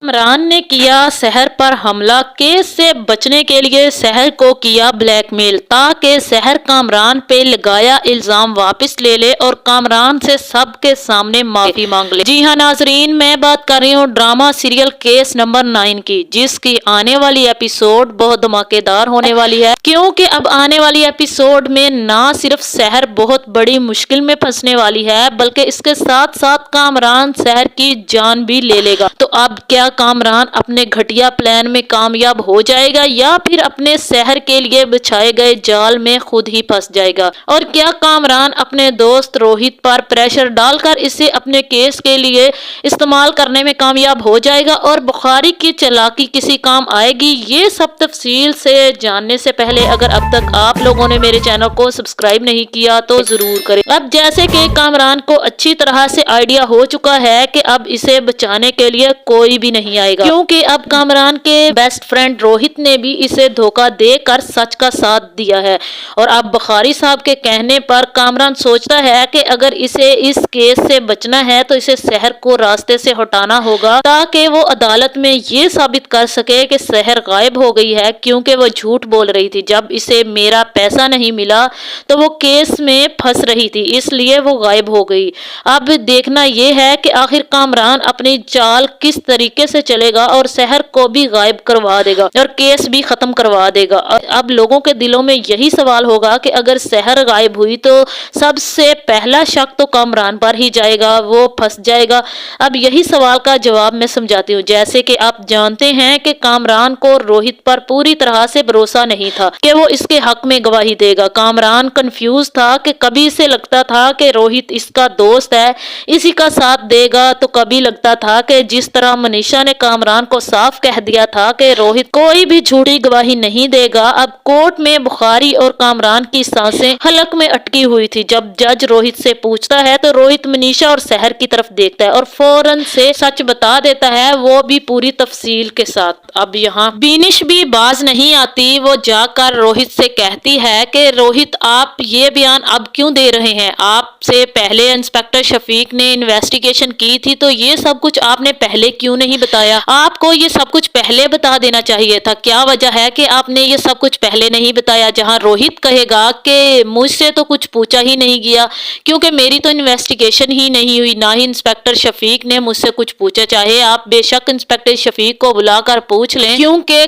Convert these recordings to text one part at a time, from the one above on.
کامران نے کیا سحر پر حملہ، کیس سے بچنے کے لیے سحر کو کیا بلیک میل تاکہ سحر کامران پہ لگایا الزام واپس لے لے اور کامران سے سب کے سامنے معافی مانگ لے۔ جی ہاں ناظرین، میں بات کر رہی ہوں ڈرامہ سیریل کیس نمبر 9 کی، جس کی آنے والی ایپیسوڈ بہت دھماکے دار ہونے والی ہے، کیونکہ اب آنے والی ایپیسوڈ میں نہ صرف سحر بہت بڑی مشکل میں پھنسنے والی ہے بلکہ اس کے ساتھ ساتھ کامران سحر کی جان بھی لے لے گا۔ تو اب کیا کامران اپنے گھٹیا پلان میں کامیاب ہو جائے گا یا پھر اپنے سحر کے لیے بچھائے گئے جال میں خود ہی پھنس جائے گا؟ اور کیا کامران اپنے دوست روہت پر پریشر ڈال کر اسے اپنے کیس کے لیے استعمال کرنے میں کامیاب ہو جائے گا اور بخاری کی چالاکی کسی کام آئے گی؟ یہ سب تفصیل سے جاننے سے پہلے اگر اب تک آپ لوگوں نے میرے چینل کو سبسکرائب نہیں کیا تو ضرور کریں۔ اب جیسے کہ کامران کو اچھی طرح سے آئیڈیا ہو چکا ہے کہ اب اسے بچانے کے لیے کوئی بھی نہیں آئے گا، کیونکہ اب کامران کے بیسٹ فرینڈ روہت نے بھی اسے دھوکہ دے کر سچ کا ساتھ دیا ہے، اور اب بخاری صاحب کے کہنے پر کامران سوچتا ہے کہ اگر اسے اس کیس سے بچنا ہے تو اسے سحر کو راستے سے ہٹانا ہوگا تاکہ وہ عدالت میں یہ ثابت کر سکے کہ سحر غائب ہو گئی ہے، کیونکہ وہ جھوٹ بول رہی تھی جب اسے میرا پیسہ نہیں ملا تو وہ کیس میں پھنس رہی تھی، اس لیے وہ غائب ہو گئی۔ اب دیکھنا یہ ہے کہ آخر کامران اپنی چال کس طریقے سے چلے گا اور سحر کو بھی غائب کروا دے گا اور کیس بھی ختم کروا دے گا۔ اب لوگوں کے دلوں میں یہی سوال ہوگا کہ اگر سحر غائب ہوئی تو سب سے پہلا شک تو کامران پر ہی جائے گا، وہ پھنس جائے گا۔ اب یہی سوال کا جواب میں سمجھاتی ہوں۔ جیسے کہ آپ جانتے ہیں کہ کامران کو روہت پر پوری طرح سے بھروسہ نہیں تھا کہ وہ اس کے حق میں گواہی دے گا۔ کامران کنفیوز تھا کہ کبھی اسے لگتا تھا کہ روہت اس کا دوست ہے، اسی کا ساتھ دے گا، تو کبھی لگتا تھا کہ جس طرح منیشا نے کامران کو صاف کہہ دیا تھا کہ روہت کوئی بھی جھوٹی گواہی نہیں دے گا۔ اب کورٹ میں بخاری اور کامران کی سانسیں حلق میں اٹکی ہوئی تھی۔ جب جج روہت سے پوچھتا ہے تو روہت منیشا اور سحر کی طرف دیکھتا ہے اور فوراً سے سچ بتا دیتا ہے، وہ بھی پوری تفصیل کے ساتھ۔ اب یہاں بینش بھی باز نہیں آتی، وہ جا کر روہت سے کہتی ہے کہ روہت آپ یہ بیان اب کیوں دے رہے ہیں؟ آپ سے پہلے انسپکٹر شفیق نے انویسٹیگیشن کی تھی تو یہ سب کچھ آپ نے پہلے کیوں نہیں بتایا؟ آپ کو یہ سب کچھ پہلے بتا دینا چاہیے تھا۔ کیا وجہ ہے کہ آپ نے یہ سب کچھ پہلے نہیں بتایا؟ جہاں روہت کہے گا کہ مجھ سے تو کچھ پوچھا ہی نہیں گیا کیونکہ میری تو انویسٹیگیشن ہی نہیں ہوئی، نہ ہی انسپکٹر شفیق نے مجھ سے کچھ پوچھا۔ چاہے آپ بے شک انسپکٹر شفیق کو بلا کر پوچھ لیں، کیونکہ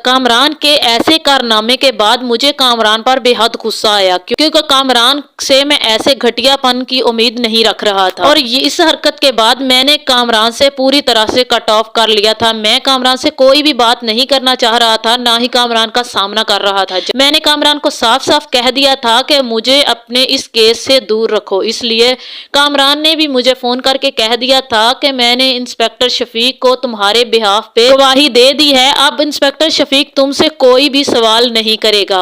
کامران کے ایسے کارنامے کے بعد مجھے کامران پر بے حد غصہ آیا، کیونکہ کامران سے میں ایسے گھٹیا پن کی امید نہیں رکھ رہا تھا، اور اس حرکت کے بعد میں نے کامران سے پوری طرح سے کٹ آف کر لیا تھا۔ میں کامران سے کوئی بھی بات نہیں کرنا چاہ رہا تھا، نہ ہی کامران کا سامنا کر رہا تھا۔ میں نے کامران کو صاف صاف کہہ دیا تھا کہ مجھے اپنے اس کیس سے دور رکھو، اس لیے کامران نے بھی مجھے فون کر کے کہہ دیا تھا کہ میں نے انسپکٹر شفیق کو تمہارے بہاف پہ گواہی دے دی ہے، اب انسپکٹر شفیق تم سے کوئی بھی سوال نہیں کرے گا،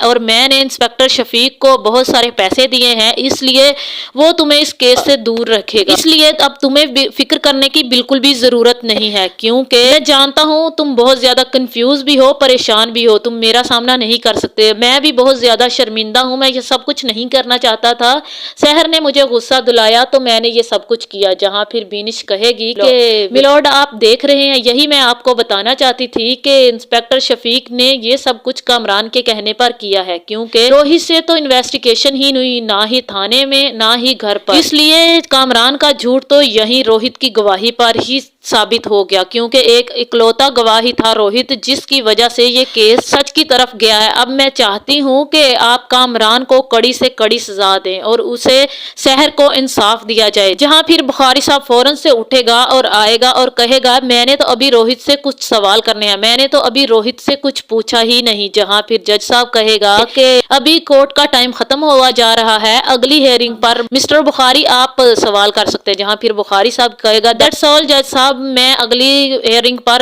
اور میں نے انسپکٹر شفیق کو بہت سارے پیسے دیے ہیں، اس لیے وہ تمہیں اس کیس سے دور رکھے گا، اس لیے اب تمہیں فکر کرنے کی بالکل بھی ضرورت نہیں ہے، کیونکہ میں جانتا ہوں تم بہت زیادہ کنفیوز بھی ہو، پریشان بھی ہو، تم میرا سامنا نہیں کر سکتے، میں بھی بہت زیادہ شرمندہ ہوں، میں یہ سب کچھ نہیں کرنا چاہتا تھا، سحر نے مجھے غصہ دلایا تو میں نے یہ سب کچھ کیا۔ جہاں پھر بینش کہے گی کہ میلورڈ آپ دیکھ رہے ہیں، یہی میں آپ کو بتانا چاہتی تھی کہ انسپکٹر شفیق نے یہ سب کچھ کامران کے کہنے پر کیا ہے، کیونکہ روہت سے تو انویسٹیگیشن ہی نہیں، نہ ہی تھانے میں نہ ہی گھر پر، اس لیے کامران کا جھوٹ تو یہی روہت کی گواہی پر ہی ثابت ہو گیا، کیونکہ ایک اکلوتا گواہی تھا روہت، جس کی وجہ سے یہ کیس سچ کی طرف گیا ہے۔ اب میں چاہتی ہوں کہ آپ کامران کو کڑی سے کڑی سزا دیں اور اسے سحر کو انصاف دیا جائے۔ جہاں پھر بخاری صاحب فوراً سے اٹھے گا اور آئے گا اور کہے گا میں نے تو ابھی روہت سے کچھ سوال کرنے ہیں، میں نے تو ابھی روہت سے کچھ پوچھا ہی نہیں۔ جہاں پھر جج صاحب کہے گا کہ ابھی کورٹ کا ٹائم ختم ہوا جا رہا ہے، اگلی ہیئرنگ پر مسٹر بخاری آپ سوال کر سکتے ہیں۔ جہاں پھر بخاری صاحب کہے گا دیٹس آل جج صاحب، میں اگلی ہیئرنگ پر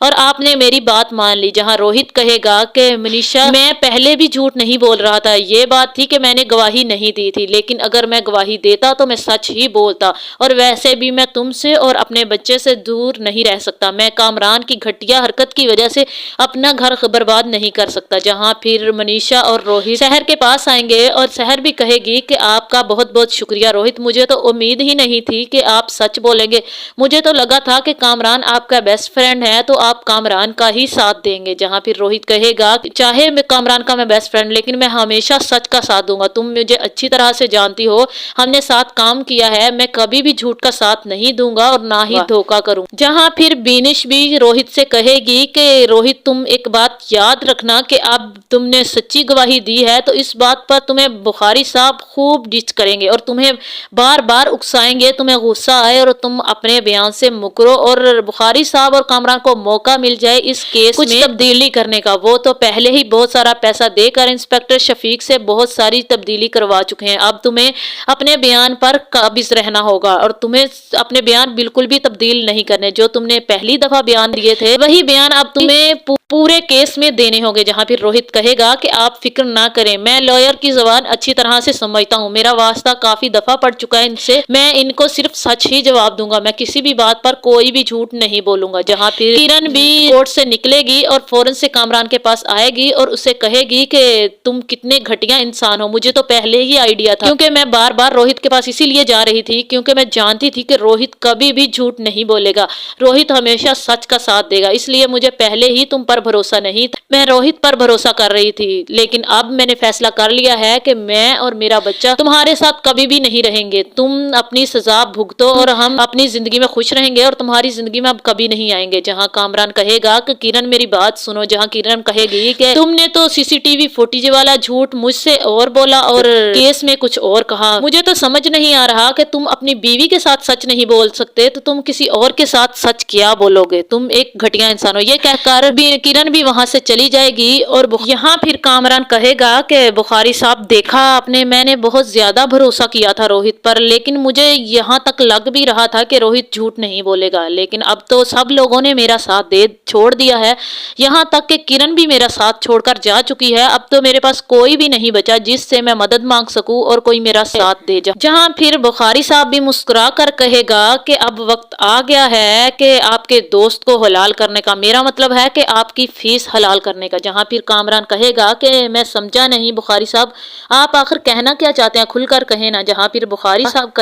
اور آپ نے میری بات مان لی۔ جہاں روہت کہے گا کہ منیشا میں پہلے بھی جھوٹ نہیں بول رہا تھا، یہ بات تھی کہ میں نے گواہی نہیں دی تھی، لیکن اگر میں گواہی دیتا تو میں سچ ہی بولتا، اور ویسے بھی میں تم سے اور اپنے بچے سے دور نہیں رہ سکتا، میں کامران کی گھٹیا حرکت کی وجہ سے اپنا گھر برباد نہیں کر سکتا۔ جہاں پھر منیشا اور روہت سحر کے پاس آئیں گے اور سحر بھی کہے گی کہ آپ کا بہت بہت شکریہ روہت، مجھے تو امید ہی نہیں تھی کہ آپ سچ بولیں گے، مجھے تو لگا تھا کہ کامران آپ کا بیسٹ فرینڈ ہے تو آپ کامران کا ہی ساتھ دیں گے۔ جہاں پھر روہت کہے گا چاہے میں کامران کا میں بیسٹ فرینڈ لیکن میں ہمیشہ سچ کا ساتھ دوں گا، تم مجھے اچھی طرح سے جانتی ہو، ہم نے ساتھ کام کیا ہے، میں کبھی بھی جھوٹ کا ساتھ نہیں دوں گا اور نہ ہی دھوکا کروں۔ جہاں پھر بینش بھی روہت سے کہے گی کہ روہت تم ایک بات یاد رکھنا کہ اب تم نے سچی گواہی دی ہے تو اس بات پر تمہیں بخاری صاحب خوب ڈچ کریں گے اور تمہیں بار بار اکسائیں گے، تمہیں غصہ آئے اور تم اپنے بیان سے مکرو اور بخاری صاحب اور کامران کو موقع مل جائے اس کیس میں تبدیلی کرنے کا، وہ تو پہلے ہی بہت سارا پیسہ دے کر انسپیکٹر شفیق سے بہت ساری تبدیلی کروا چکے ہیں، اب تمہیں اپنے بیان پر قابض رہنا ہوگا اور تمہیں اپنے بیان بالکل بھی تبدیل نہیں کرنے، جو تم نے پہلی دفعہ بیان دیے تھے وہی بیان اب تمہیں پورے کیس میں دینے ہوں گے۔ جہاں پھر روہت کہے گا کہ آپ فکر نہ کریں، میں لائر کی زبان اچھی طرح سے سمجھتا ہوں، میرا واسطہ کافی دفعہ پڑ چکا ہے ان سے، میں ان کو صرف سچ ہی جواب دوں گا، میں کسی بھی بات پر کوئی بھی جھوٹ نہیں بولوں گا۔ جہاں پھر کرن بھی کورٹ سے نکلے گی اور فوراً سے کامران کے پاس آئے گی اور اسے کہے گی کہ تم کتنے گھٹیا انسان ہو، مجھے تو پہلے ہی آئیڈیا تھا، کیونکہ میں بار بار روہت کے پاس اسی لیے جا رہی تھی کیونکہ میں جانتی تھی کہ روہت کبھی بھی جھوٹ نہیں بولے گا، روہت ہمیشہ سچ کا ساتھ دے گا، اس لیے مجھے پہلے ہی تم پر بھروسہ نہیں تھا، میں روہت پر بھروسہ کر رہی تھی، لیکن اب میں نے فیصلہ کر لیا ہے کہ میں اور میرا بچہ تمہارے ساتھ کبھی بھی نہیں رہیں گے، تم اپنی سزا بھگتو اور ہم اپنی زندگی میں خوش رہیں گے اور تمہاری زندگی میں اب کبھی نہیں آئیں گے۔ جہاں کامران کہے گا کہ کرن میری بات سنو، جہاں کرن کہے گی کہ تم نے تو سی سی ٹی وی فوٹیج والا جھوٹ مجھ سے اور بولا اور کیس میں کچھ اور کہا، مجھے تو سمجھ نہیں آ رہا کہ تم اپنی بیوی کے ساتھ سچ نہیں بول سکتے تو تم کسی اور کے ساتھ سچ کیا بولو گے، تم ایک گھٹیا انسان ہو۔ یہ کہہ کر کرن بھی وہاں سے چلی جائے گی اور یہاں پھر کامران کہے گا کہ بخاری صاحب دیکھا آپ نے، میں نے بہت زیادہ بھروسہ کیا تھا روہت پر، لیکن مجھے یہاں تک لگ بھی رہا تھا کہ روہت جھوٹ نہیں بولے گا، لیکن اب تو سب لوگوں نے میرا ساتھ چھوڑ دیا ہے، یہاں تک کہ کرن بھی میرا ساتھ چھوڑ کر جا چکی ہے، اب تو میرے پاس کوئی بھی نہیں بچا جس سے میں مدد مانگ سکوں اور کوئی میرا ساتھ دے جا۔ جہاں پھر بخاری صاحب بھی مسکرا کر کہے گا کہ اب وقت آ گیا ہے کہ آپ کے دوست کو حلال کرنے کا، میرا مطلب ہے کہ آپ کی فیس حلال کرنے کا۔ جہاں پھر کامران کہے گا کہ میں سمجھا نہیں بخاری صاحب، آپ آخر کہنا کیا چاہتے ہیں، کھل کر کہیں نا۔ جہاں پھر بخاری صاحب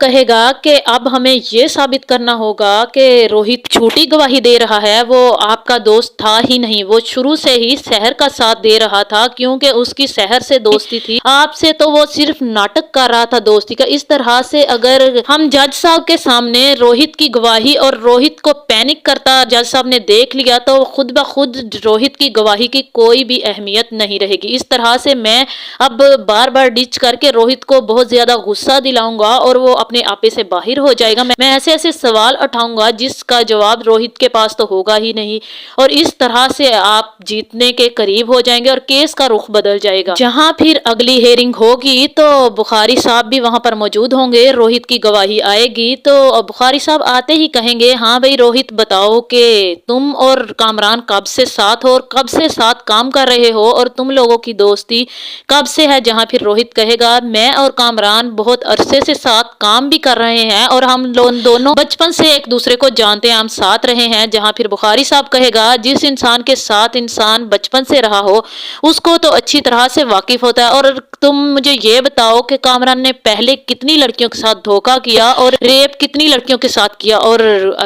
کہے گا کہ اب ہمیں یہ ثابت کرنا ہوگا کہ روہت جھوٹی گواہی دے رہا ہے، وہ آپ کا دوست تھا ہی نہیں، وہ شروع سے ہی سحر کا ساتھ دے رہا تھا کیونکہ اس کی سحر سے دوستی تھی، آپ سے تو وہ صرف ناٹک کر رہا تھا دوستی کا۔ اس طرح سے اگر ہم جج صاحب کے سامنے روہت کی گواہی اور روہت کو پینک کرتا جج صاحب نے دیکھ لیا تو خود بخود روہت کی گواہی کی کوئی بھی اہمیت نہیں رہے گی۔ اس طرح سے میں اب بار بار ڈچ کر کے روہت کو بہت زیادہ غصہ دلاؤں گا اور وہ اپنے آپے سے باہر ہو جائے گا، میں ایسے ایسے سوال اٹھاؤں گا جس کا جواب روہت کے پاس تو ہوگا ہی نہیں، اور اس طرح سے آپ جیتنے کے قریب ہو جائیں گے اور کیس کا رخ بدل جائے گا۔ جہاں پھر اگلی ہیئرنگ ہوگی تو بخاری صاحب بھی وہاں پر موجود ہوں گے، روہت کی گواہی آئے گی تو بخاری صاحب آتے ہی کہیں گے ہاں بھائی روہت بتاؤ کہ تم اور کامران کب سے ساتھ ہو اور کب سے ساتھ کام کر رہے ہو اور تم لوگوں کی دوستی کب سے ہے۔ جہاں پھر روہت کہے گا میں اور کامران بہت عرصے سے ساتھ کام بھی کر رہے ہیں اور ہم دونوں بچپن سے ایک دوسرے کو جانتے ہیں، ہم ساتھ رہے ہیں۔ جہاں پھر بخاری صاحب کہے گا جس انسان کے ساتھ انسان بچپن سے رہا ہو اس کو تو اچھی طرح سے واقف ہوتا ہے، اور تم مجھے یہ بتاؤ کہ کامران نے پہلے کتنی لڑکیوں کے ساتھ دھوکا کیا اور ریپ کتنی لڑکیوں کے ساتھ کیا، اور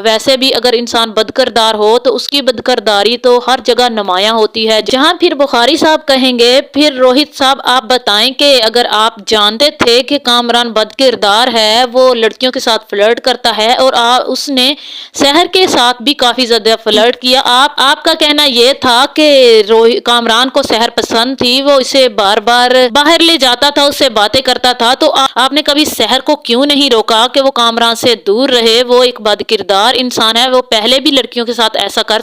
ویسے بھی اگر انسان بدکردار ہو تو اس کی بدکرداری تو ہر جگہ نمایاں ہوتی ہے۔ جہاں پھر بخاری صاحب کہیں گے پھر روہت صاحب آپ بتائیں کہ اگر آپ جانتے تھے کہ کامران بدکردار ہے، وہ لڑکیوں کے ساتھ فلرٹ کرتا ہے اور اس نے سحر کے ساتھ بھی کافی زیادہ فلرٹ کیا، آپ کا کہنا یہ تھا کہ کامران کو سحر پسند تھی، وہ اسے بار بار باہر لے جاتا تھا، اس سے باتیں کرتا تھا، تو آپ نے کبھی سحر کو کیوں نہیں روکا کہ وہ کامران سے دور رہے، وہ ایک بدکردار انسان ہے، وہ پہلے بھی لڑکیوں کے ساتھ ایسا کر